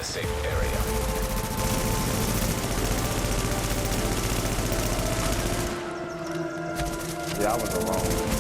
the safe area. Yeah, I was alone.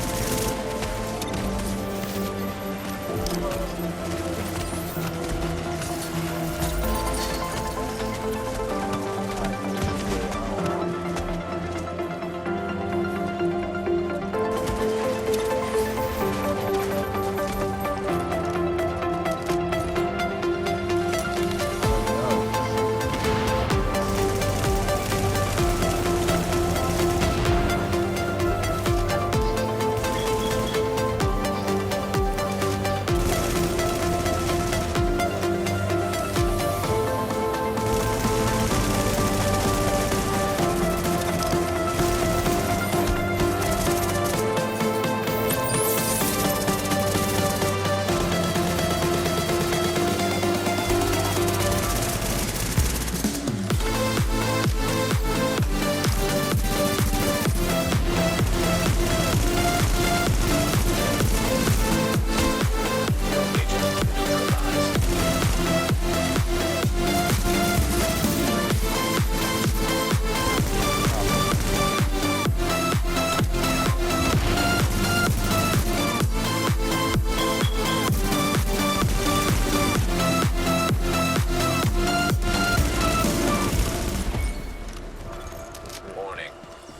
Warning,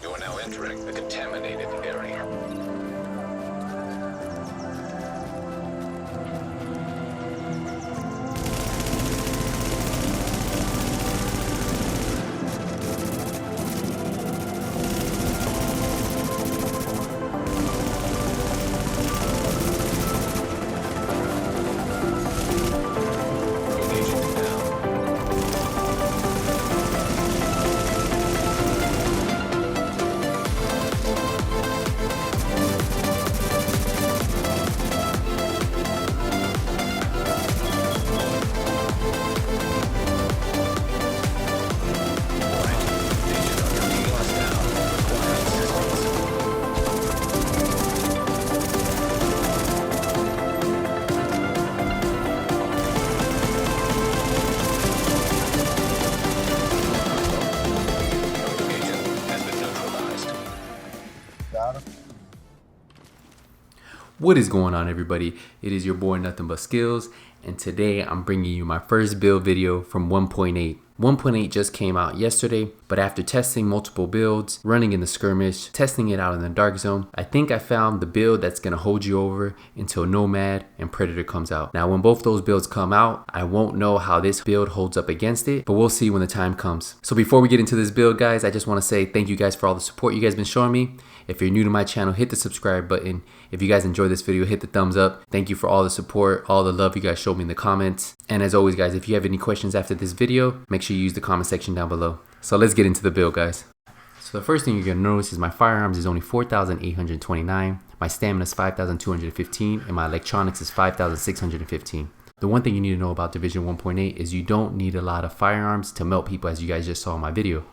you are now entering the contaminated area. Engaging now. Got him. What is going on, everybody? It is your boy Nothing But Skills, and today I'm bringing you my first build video from 1.8. 1.8 just came out yesterday, but after testing multiple builds, running in the skirmish, testing it out in the dark zone, I think I found the build that's going to hold you over until Nomad and Predator comes out. Now, when both those builds come out, I won't know how this build holds up against it, but we'll see when the time comes. So before we get into this build, guys, I just want to say thank you guys for all the support you guys been showing me. If you're new to my channel, hit the subscribe button. If you guys enjoyed this video, hit the thumbs up. Thank you for all the support, all the love you guys showed me in the comments. And as always, guys, if you have any questions after this video, make sure you use the comment section down below. So let's get into the build, guys. So the first thing you're gonna notice is my firearms is only 4,829, my stamina is 5,215, and my electronics is 5,615. The one thing you need to know about Division 1.8 is you don't need a lot of firearms to melt people, as you guys just saw in my video.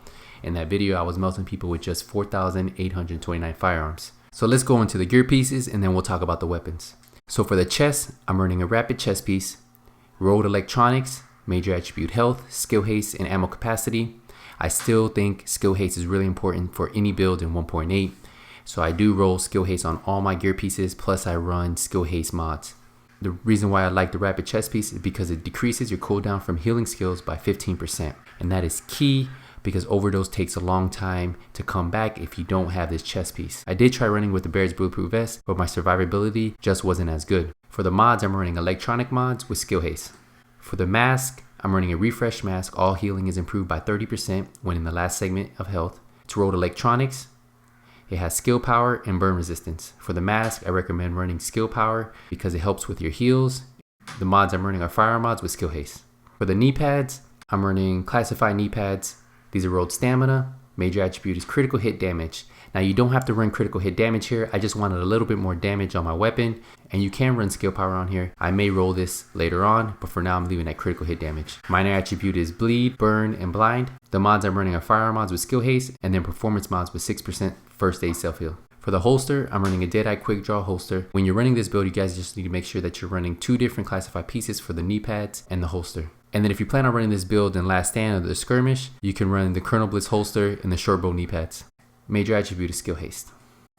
In that video, I was melting people with just 4,829 firearms. So let's go into the gear pieces and then we'll talk about the weapons. So for the chest, I'm running a rapid chest piece, rolled electronics, major attribute health, skill haste, and ammo capacity. I still think skill haste is really important for any build in 1.8. So I do roll skill haste on all my gear pieces, plus I run skill haste mods. The reason why I like the rapid chest piece is because it decreases your cooldown from healing skills by 15%. And that is key because overdose takes a long time to come back if you don't have this chest piece. I did try running with the Bear's Bulletproof Vest, but my survivability just wasn't as good. For the mods, I'm running electronic mods with skill haste. For the mask, I'm running a refresh mask. All healing is improved by 30% when in the last segment of health. It's rolled electronics. It has skill power and burn resistance. For the mask, I recommend running skill power because it helps with your heals. The mods I'm running are fire mods with skill haste. For the knee pads, I'm running classified knee pads. These are rolled stamina. Major attribute is critical hit damage. Now you don't have to run critical hit damage here. I just wanted a little bit more damage on my weapon, and you can run skill power on here. I may roll this later on, but for now I'm leaving at critical hit damage. Minor attribute is bleed, burn, and blind. The mods I'm running are fire mods with skill haste, and then performance mods with 6% first aid self heal. For the holster, I'm running a Deadeye Quick Draw holster. When you're running this build, you guys just need to make sure that you're running two different classified pieces for the knee pads and the holster. And then if you plan on running this build in Last Stand or the Skirmish, you can run the Colonel Blitz holster and the short bow knee pads. Major attribute is skill haste.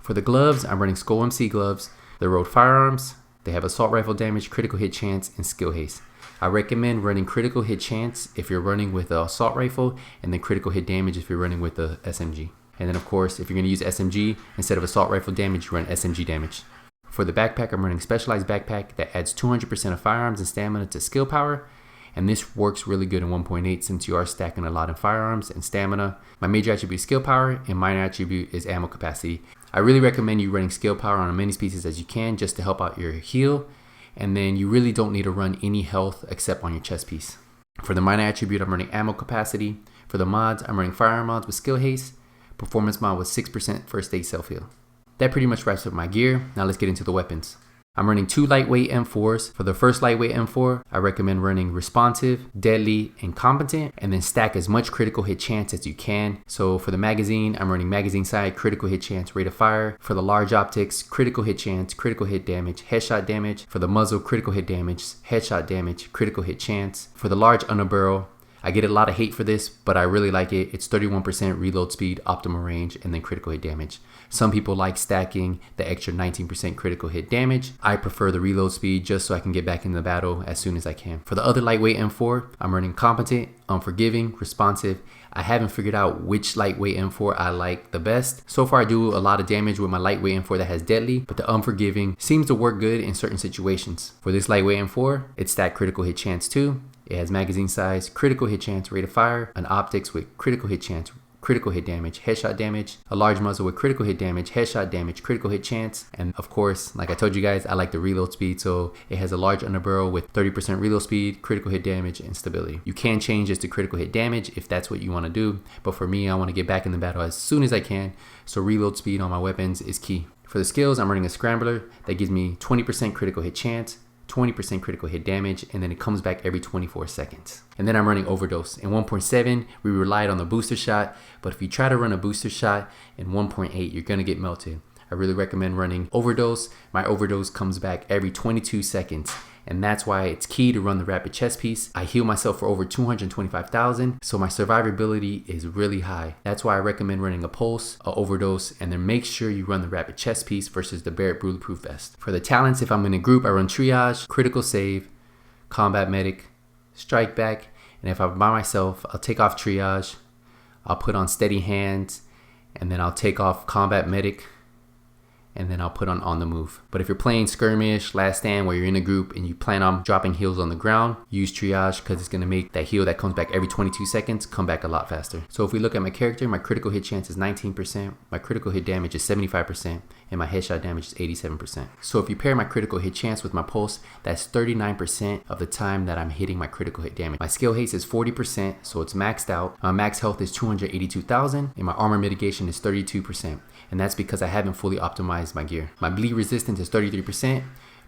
For the gloves, I'm running Skull MC gloves. They're road firearms. They have assault rifle damage, critical hit chance, and skill haste. I recommend running critical hit chance if you're running with an assault rifle, and then critical hit damage if you're running with the SMG. And then of course, if you're going to use SMG, instead of assault rifle damage, you run SMG damage. For the backpack, I'm running specialized backpack that adds 200% of firearms and stamina to skill power. And this works really good in 1.8 since you are stacking a lot of firearms and stamina. My major attribute is skill power, and minor attribute is ammo capacity. I really recommend you running skill power on as many species as you can just to help out your heal. And then you really don't need to run any health except on your chest piece. For the minor attribute, I'm running ammo capacity. For the mods, I'm running firearm mods with skill haste, performance mod with 6% first aid self heal. That pretty much wraps up my gear. Now let's get into the weapons. I'm running 2 lightweight M4s. For the first lightweight M4, I recommend running responsive, deadly, and competent, and then stack as much critical hit chance as you can. So for the magazine, I'm running magazine side, critical hit chance, rate of fire. For the large optics, critical hit chance, critical hit damage, headshot damage. For the muzzle, critical hit damage, headshot damage, critical hit chance. For the large underbarrel, I get a lot of hate for this, but I really like it. It's 31% reload speed, optimal range, and then critical hit damage. Some people like stacking the extra 19% critical hit damage. I prefer the reload speed just so I can get back in the battle as soon as I can. For the other lightweight M4, I'm running competent, unforgiving, responsive. I haven't figured out which lightweight M4 I like the best. So far I do a lot of damage with my lightweight M4 that has deadly, but the unforgiving seems to work good in certain situations. For this lightweight M4, it's stacked critical hit chance too. It has magazine size, critical hit chance, rate of fire, an optics with critical hit chance, critical hit damage, headshot damage, a large muzzle with critical hit damage, headshot damage, critical hit chance, and of course, like I told you guys, I like the reload speed, so it has a large underbarrel with 30% reload speed, critical hit damage, and stability. You can change this to critical hit damage if that's what you want to do, but for me, I want to get back in the battle as soon as I can, so reload speed on my weapons is key. For the skills, I'm running a scrambler that gives me 20% critical hit chance, 20% critical hit damage, and then it comes back every 24 seconds. And then I'm running overdose. In 1.7, we relied on the booster shot, but if you try to run a booster shot in 1.8, you're gonna get melted. I really recommend running overdose. My overdose comes back every 22 seconds. And that's why it's key to run the rapid chest piece. I heal myself for over 225,000, so my survivability is really high. That's why I recommend running a pulse, a overdose, and then make sure you run the rapid chest piece versus the Barrett bulletproof vest. For the talents, if I'm in a group, I run triage, critical save, combat medic, strike back, and if I'm by myself, I'll take off triage, I'll put on steady hands, and then I'll take off combat medic, and then I'll put on the move. But if you're playing skirmish, last stand, where you're in a group and you plan on dropping heals on the ground, use triage because it's going to make that heal that comes back every 22 seconds come back a lot faster. So if we look at my character, my critical hit chance is 19%, my critical hit damage is 75%, and my headshot damage is 87%. So if you pair my critical hit chance with my pulse, that's 39% of the time that I'm hitting my critical hit damage. My skill haste is 40%, so it's maxed out. My max health is 282,000, and my armor mitigation is 32%. And that's because I haven't fully optimized my gear. My bleed resistance is 33%,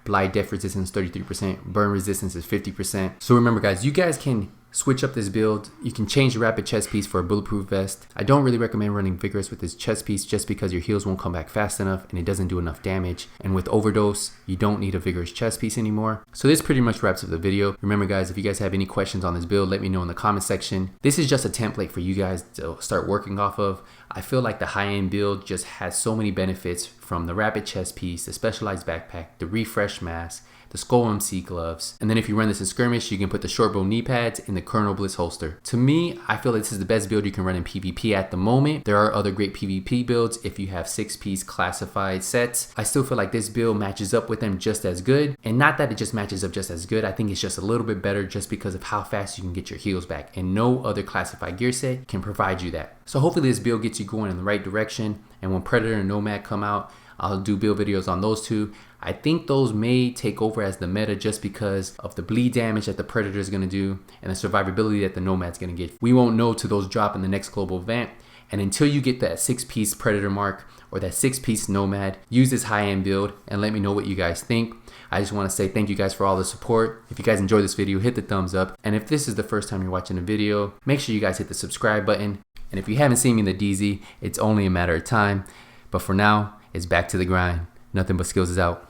blight def resistance 33%, burn resistance is 50%. So remember guys, you guys can switch up this build. You can change the rapid chest piece for a bulletproof vest. I don't really recommend running vigorous with this chest piece just because your heals won't come back fast enough and it doesn't do enough damage. And with overdose, you don't need a vigorous chest piece anymore. So this pretty much wraps up the video. Remember guys, if you guys have any questions on this build, let me know in the comment section. This is just a template for you guys to start working off of. I feel like the high-end build just has so many benefits, from the rapid chest piece, the specialized backpack, the refresh mask, the Skull MC gloves, and then if you run this in skirmish, you can put the short bow knee pads in the Colonel Blitz holster. To me, I feel like this is the best build you can run in PvP at the moment. There are other great PvP builds if you have 6-piece classified sets. I still feel like this build matches up with them just as good, and not that it just matches up just as good, I think it's just a little bit better just because of how fast you can get your heals back, and no other classified gear set can provide you that. So hopefully this build gets you going in the right direction, and when Predator and Nomad come out, I'll do build videos on those two. I think those may take over as the meta just because of the bleed damage that the Predator is going to do and the survivability that the Nomad's going to get. We won't know till those drop in the next global event. And until you get that 6-piece Predator mark or that 6-piece Nomad, use this high-end build and let me know what you guys think. I just want to say thank you guys for all the support. If you guys enjoyed this video, hit the thumbs up. And if this is the first time you're watching a video, make sure you guys hit the subscribe button. And if you haven't seen me in the DZ, it's only a matter of time. But for now, it's back to the grind. Nothing but skills is out.